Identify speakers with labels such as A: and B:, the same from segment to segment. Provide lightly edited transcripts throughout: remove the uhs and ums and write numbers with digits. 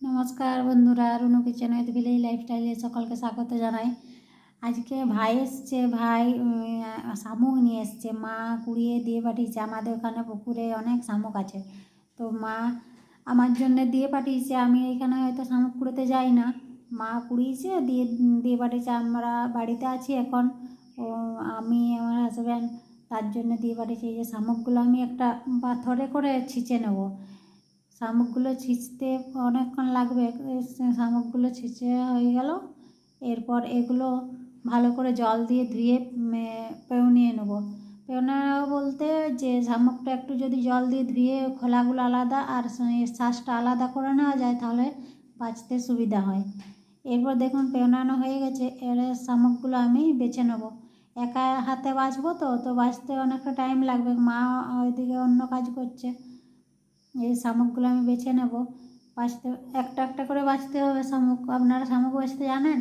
A: নমস্কার বন্ধুরা, Runu kitchen with village লাইফস্টাইলে সকলকে স্বাগত জানাই। আজকে ভাই এসছে, ভাই শামুক নিয়ে এসছে। মা কুড়িয়ে দিয়ে পাঠিয়েছে, আমাদের ওখানে পুকুরে অনেক শামুক আছে, তো মা আমার জন্য দিয়ে পাঠিয়েছে। আমি এখানে হয়তো শামুক কুড়োতে যাই না, মা কুড়িয়েছে দিয়ে দিয়ে পাঠিয়েছে। আমরা বাড়িতে আছি এখন, ও আমি আমার হাজব্যান্ড, তার জন্য দিয়ে পাঠিয়েছে। এই যে শামুকগুলো আমি একটা পাথরে করে ছিঁচে নেব। শামুকগুলো ছিঁচতে অনেকক্ষণ লাগবে। শামুকগুলো ছিঁচে হয়ে গেল, এরপর এগুলো ভালো করে জল দিয়ে ধুয়ে পেউনিয়ে নেব। পেউনিয়ে নেব বলতে যে শামুকটা একটু যদি জল দিয়ে ধুয়ে খোলাগুলো আলাদা আর শ্বাসটা আলাদা করে নেওয়া যায়, তাহলে বাছতে সুবিধা হয়। এরপর দেখুন পেউনানো হয়ে গেছে। এর শামুকগুলো আমি বেছে নেব। একা হাতে বাছবো, তো বাছতে অনেকটা টাইম লাগবে। মা ওইদিকে অন্য কাজ করছে। এই শামুকগুলো আমি বেছে নেব। বাছতে একটা একটা করে বাছতে হবে শামুক। আপনারা শামুক বাছতে জানেন?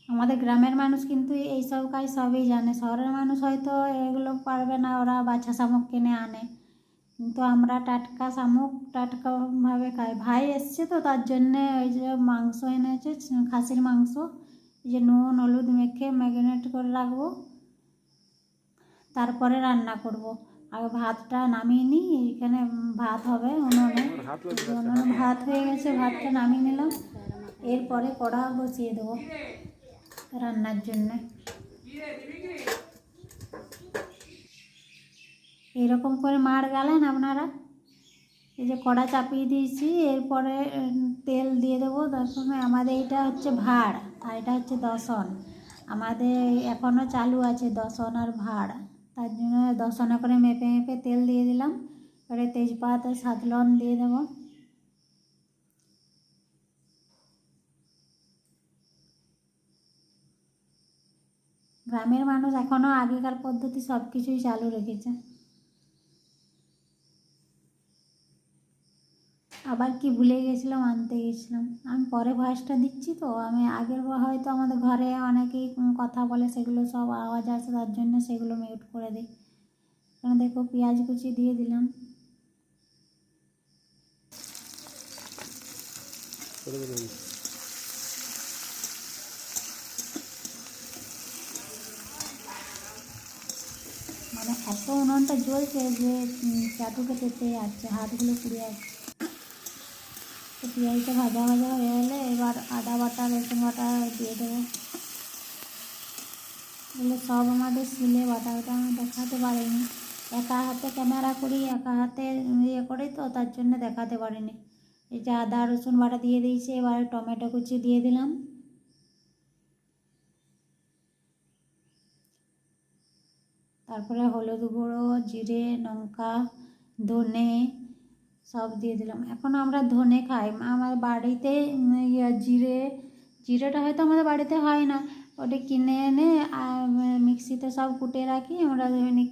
A: আমাদের গ্রামের মানুষ কিন্তু এইসব কাজ সবই জানে। শহরের মানুষ হয়তো এগুলো পারবে না, ওরা বাছা শামুক কিনে আনে, কিন্তু আমরা টাটকা শামুক টাটকাভাবে খাই। ভাই এসছে তো তার জন্যে ওই যে মাংস এনেছে, খাসির মাংস। এই যে নুন হলুদ মেখে ম্যারিনেট করে রাখবো, তারপরে রান্না করব। আগে ভাতটা নামিয়ে নিই, এখানে ভাত হবে উনুনে। ভাত হয়ে গেছে, ভাতটা নামিয়ে নিলাম। এরপরে কড়া বসিয়ে দেবো রান্নার জন্যে। এরকম করে মার গেলেন আপনারা। এই যে কড়া চাপিয়ে দিয়েছি, এরপরে তেল দিয়ে দেবো। প্রথমে আমাদের এটা হচ্ছে ভাড় আর এটা হচ্ছে দশন। আমাদের এখনও চালু আছে দশন আর ভাড়, তার জন্য দশনে করে মেপে মেপে তেল দিয়ে দিলাম। এবারে তেজপাত আর সাতলন দিয়ে দেবো। গ্রামের মানুষ এখনও আগেকার পদ্ধতি সব কিছুই চালু রেখেছে। আবার কি ভুলে গেছিলাম, আনতে গেছিলাম। আমি পরে ভয়েসটা দিচ্ছি, তো আমি আগের হয়তো আমাদের ঘরে অনেকেই কথা বলে, সেগুলো সব আওয়াজ আসে, তার জন্য সেগুলো মিউট করে দিই। এখানে দেখো পেঁয়াজ কুচি দিয়ে দিলাম। মানে এত উনুনটা জ্বলছে যে চাটুকে তেতে যাচ্ছে, হাতগুলো পুড়ে যাচ্ছে। তো পেঁয়াজটা ভাজা ভাজা হয়ে গেলে এবার আদা বাটা রসুন বাটা দিয়ে দেবো। এগুলো সব আমাদের শিলে বাটা, ওটা আমি দেখাতে পারিনি। একা হাতে ক্যামেরা করি, একা হাতে ইয়ে করি, তো তার জন্য দেখাতে পারিনি। এই যে আদা রসুন বাটা দিয়ে দিয়েছি, এবার টমেটো কুচি দিয়ে দিলাম। তারপরে হলুদ গুঁড়ো, জিরে, লঙ্কা, ধনে সব দিয়ে দিলাম। এখন আমরা ধনে খাই, আমার বাড়িতে জিরেটা হয়তো আমাদের বাড়িতে হয় না, ওটা কিনে এনে মিক্সিতে সব কুটে রাখি। আমরা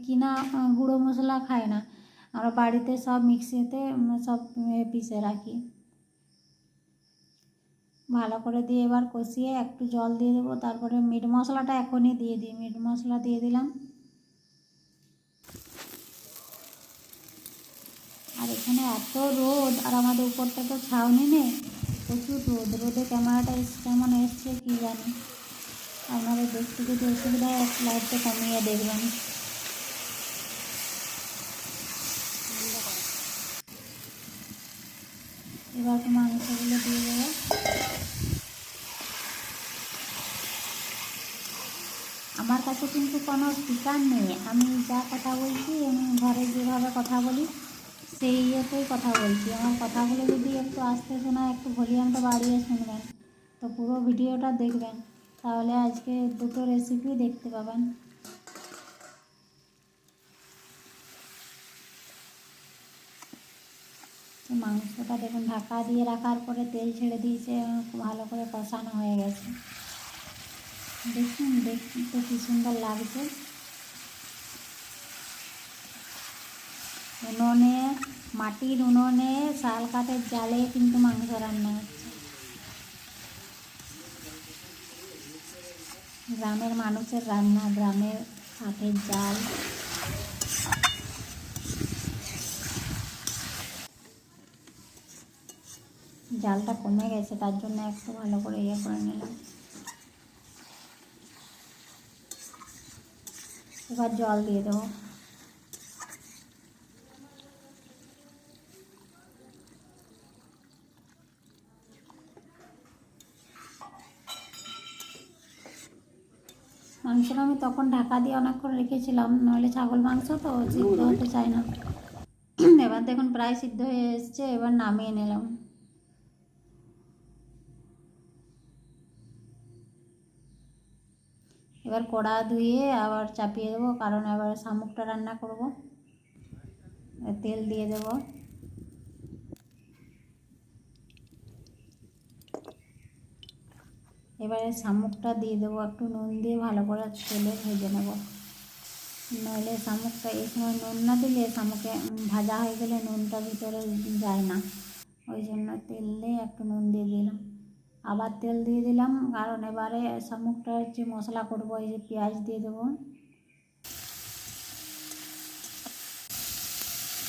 A: কিনা গুঁড়ো মশলা খাই না, আমরা বাড়িতে সব মিক্সিতে সব পিষে রাখি। ভালো করে দিয়ে এবার কষিয়ে একটু জল দিয়ে দেবো। তারপরে মিট মশলাটা এখনই দিয়ে দিই, মিট মশলা দিয়ে দিলাম। আর এখানে এত রোদ, আর আমাদের উপরটা তো ছাউনি নেই, প্রচুর রোদ। রোদে ক্যামেরাটা কেমন এসছে কী জানি। আপনাদের দেখতে যদি অসুবিধা হয় লাইটটা কমিয়ে দেখবেন। এবার মাংসগুলো দিয়ে দেবো। আমার কাছে কিন্তু কোনো স্পিকার নেই, আমি যা কথা বলছি আমি ঘরে যেভাবে কথা বলি সেই ইয়েতেই কথা বলছি। আমার কথাগুলো যদি একটু আস্তে শোনায়, একটু ভলিউমটা বাড়িয়ে শুনবেন, তো পুরো ভিডিওটা দেখবেন, তাহলে আজকে দুটো রেসিপি দেখতে পাবেন। মাংসটা দেখুন ঢাকা দিয়ে রাখার পরে তেল ছেড়ে দিয়েছে, ভালো করে কষানো হয়ে গেছে। দেখুন দেখতে কী সুন্দর লাগছে। উনুনে, মাটির উনুনে শাল কাঠের জালে কিন্তু মাংস রান্না হচ্ছে। গ্রামের মানুষের রান্না, গ্রামের কাঠের জাল। জালটা কমে গেছে, তার জন্য একটু ভালো করে ইয়ে করে নিলাম। এবার জল দিয়ে দেবো। মাংসটা আমি তখন ঢাকা দিয়ে অনেকক্ষণ রেখেছিলাম, নাহলে ছাগল মাংস তো সিদ্ধ হতে চায় না। এবার দেখুন প্রায় সিদ্ধ হয়ে এসছে, এবার নামিয়ে নিলাম। এবার কড়া ধুয়ে আবার চাপিয়ে দেবো, কারণ এবার শামুকটা রান্না করব। তেল দিয়ে দেব। এবারে শামুকটা দিয়ে দেবো, একটু নুন দিয়ে ভালো করে তেলে ভেজে নেব। নইলে শামুকটা এই সময় নুন না দিলে শামুকে ভাজা হয়ে গেলে নুনটা ভিতরে যায় না, ওই জন্য তেলে একটু নুন দিয়ে দিলাম। আবার তেল দিয়ে দিলাম, কারণ এবারে শামুকটার যে মশলা করবো, এই যে পেঁয়াজ দিয়ে দেবো,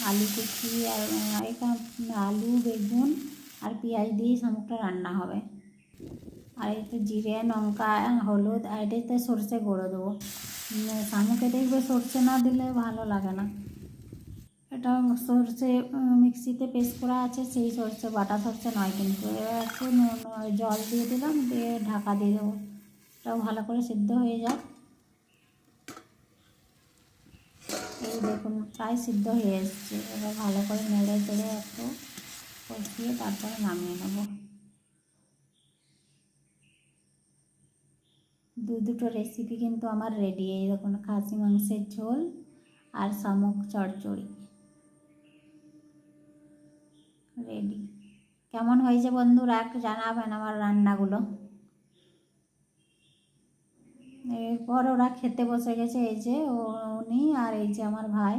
A: আলু কুচি আর এখানে আলু বেগুন আর পেঁয়াজ দিয়েই শামুকটা রান্না হবে। আর একটু জিরে লঙ্কা হলুদ আর এটাতে সরষে গুঁড়ো দেবো। শামুকে দেখবে সরষে না দিলে ভালো লাগে না। এটা সরষে মিক্সিতে পেস্ট করা আছে, সেই সরষে বাটা সরষে নয় কিন্তু। এবার একটু জল দিয়ে দিলাম, দিয়ে ঢাকা দিয়ে দেবো। এটাও ভালো করে সিদ্ধ হয়ে যায়। এই দেখুন প্রায় সিদ্ধ হয়ে এসছে। এবার ভালো করে নেড়ে চেড়ে একটু কষিয়ে তারপরে নামিয়ে নেব। দুটো রেসিপি কিন্তু আমার রেডি। এই দেখুন খাসি মাংসের ঝোল আর শামুক চচ্চড়ি রেডি। কেমন হয়েছে বন্ধুরা একটু জানাবেন আমার রান্নাগুলো। এরপর ওরা খেতে বসে গেছে, এই যে উনি আর এই যে আমার ভাই।